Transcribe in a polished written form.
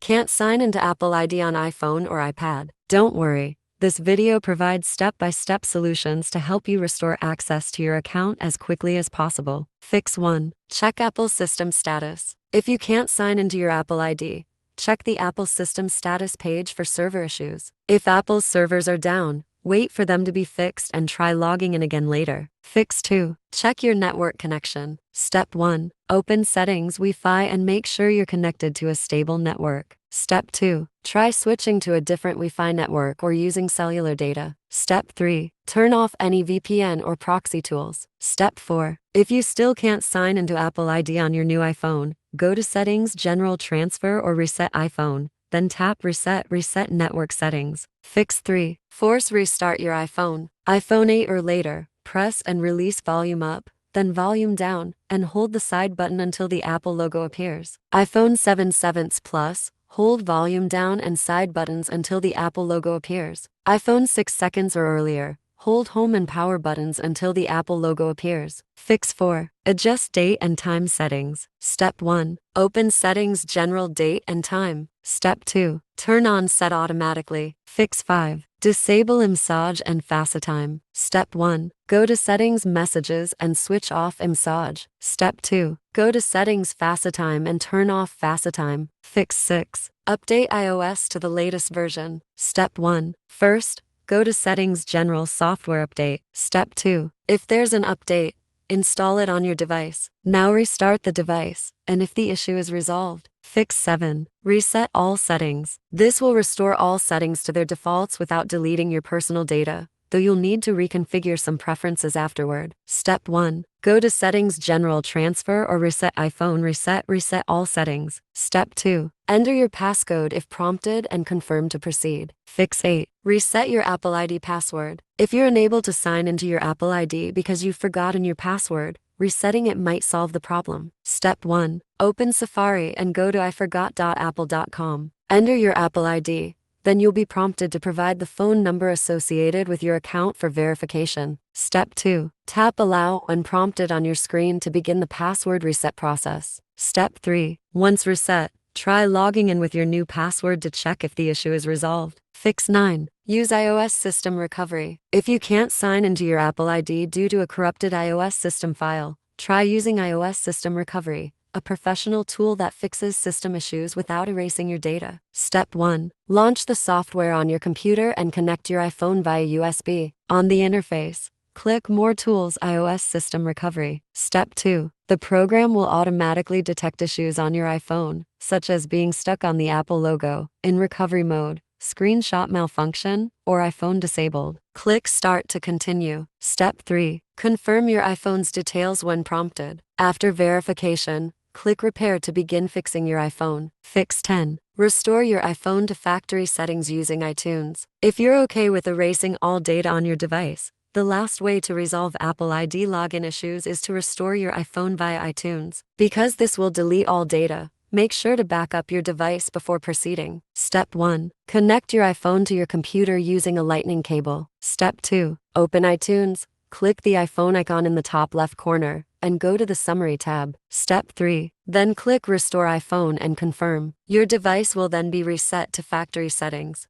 Can't sign into Apple ID on iPhone or iPad? Don't worry. This video provides step-by-step solutions to help you restore access to your account as quickly as possible. Fix 1. Check Apple's system status. If you can't sign into your Apple ID, check the Apple system status page for server issues. If Apple's servers are down, wait for them to be fixed and try logging in again later. Fix 2. Check your network connection. Step 1. Open Settings, Wi-Fi, and make sure you're connected to a stable network. Step 2. Try switching to a different Wi-Fi network or using cellular data. Step 3. Turn off any VPN or proxy tools. Step 4. If you still can't sign into Apple ID on your new iPhone, go to Settings, General Transfer, or Reset iPhone. Then tap Reset Network Settings. Fix 3. Force restart your iPhone. iPhone 8 or later, press and release volume up, then volume down, and hold the side button until the Apple logo appears. iPhone 7 Plus, hold volume down and side buttons until the Apple logo appears. iPhone 6 seconds or earlier, hold home and power buttons until the Apple logo appears. Fix 4. Adjust date and time settings. Step 1. Open Settings, General Date and Time. Step 2. Turn on Set Automatically. Fix 5. Disable iMessage and FaceTime. Step 1. Go to Settings, Messages, and switch off iMessage. Step 2. Go to Settings, FaceTime, and turn off FaceTime. Fix 6. Update iOS to the latest version. Step 1. First, go to Settings, General Software Update. Step 2. If there's an update, install it on your device. Now restart the device, and if the issue is resolved, Fix 7. Reset all settings. This will restore all settings to their defaults without deleting your personal data, though you'll need to reconfigure some preferences afterward. Step 1. Go to Settings, General Transfer, or Reset iPhone. Reset all settings. Step 2. Enter your passcode if prompted and confirm to proceed. Fix 8. Reset your Apple ID password. If you're unable to sign into your Apple ID because you've forgotten your password, resetting it might solve the problem. Step 1. Open Safari and go to iforgot.apple.com. Enter your Apple ID. Then you'll be prompted to provide the phone number associated with your account for verification. Step 2. Tap Allow when prompted on your screen to begin the password reset process. Step 3. Once reset, try logging in with your new password to check if the issue is resolved. Fix 9. Use iOS System Recovery. If you can't sign into your Apple ID due to a corrupted iOS system file, try using iOS System Recovery, a professional tool that fixes system issues without erasing your data. Step 1. Launch the software on your computer and connect your iPhone via USB. On the interface, click More Tools, iOS System Recovery. Step 2. The program will automatically detect issues on your iPhone, such as being stuck on the Apple logo, in recovery mode, screenshot malfunction, or iPhone disabled. Click Start to continue. Step 3. Confirm your iPhone's details when prompted. After verification, click Repair to begin fixing your iPhone. Fix 10. Restore your iPhone to factory settings using iTunes. If you're okay with erasing all data on your device, the last way to resolve Apple ID login issues is to restore your iPhone via iTunes. Because this will delete all data, make sure to back up your device before proceeding. Step 1. Connect your iPhone to your computer using a lightning cable. Step 2. Open iTunes, click the iPhone icon in the top left corner, and go to the Summary tab. Step 3. Then click Restore iPhone and confirm. Your device will then be reset to factory settings.